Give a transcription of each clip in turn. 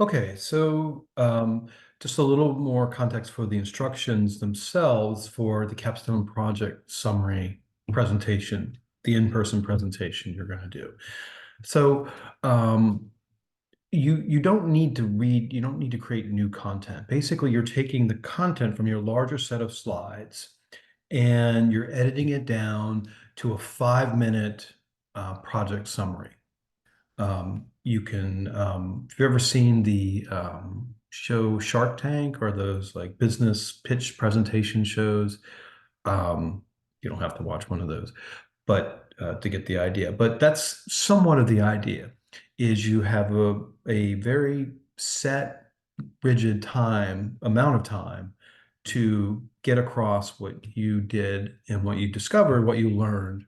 Okay, so just a little more context for the instructions themselves for the capstone project summary presentation, the in-person presentation you're going to do. So you don't need to read, you don't need to create new content. Basically, you're taking the content from your larger set of slides and you're editing it down to a 5 minute project summary. You can, if you've ever seen the show Shark Tank or those like business pitch presentation shows, um, you don't have to watch one of those, but to get the idea. But that's somewhat of the idea, is you have a very set, rigid amount of time to get across what you did and what you discovered, what you learned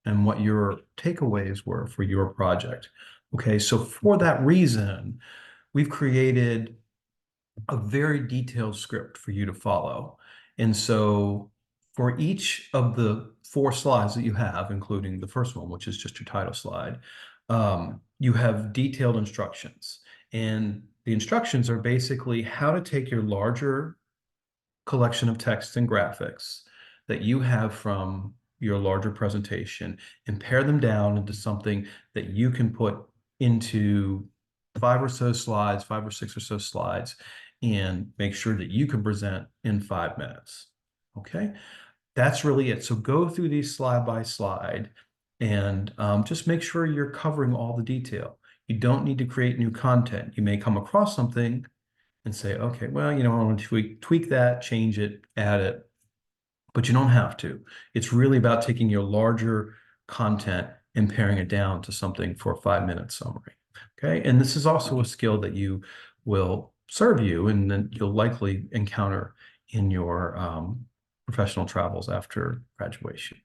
and what your takeaways were for your project. Okay, so for that reason, we've created a very detailed script for you to follow. And so for each of the 4 slides that you have, including the first one, which is just your title slide, you have detailed instructions. And the instructions are basically how to take your larger collection of text and graphics that you have from your larger presentation and pare them down into something that you can put into 5 or 6 or 6 slides, and make sure that you can present in 5 minutes. Okay, that's really it. So go through these slide by slide and just make sure you're covering all the detail. You don't need to create new content. You may come across something and say, okay, well, I want to tweak that, change it, add it, but you don't have to. It's really about taking your larger content and paring it down to something for a 5 minute summary. Okay. And this is also a skill that you will serve you and then you'll likely encounter in your professional travels after graduation.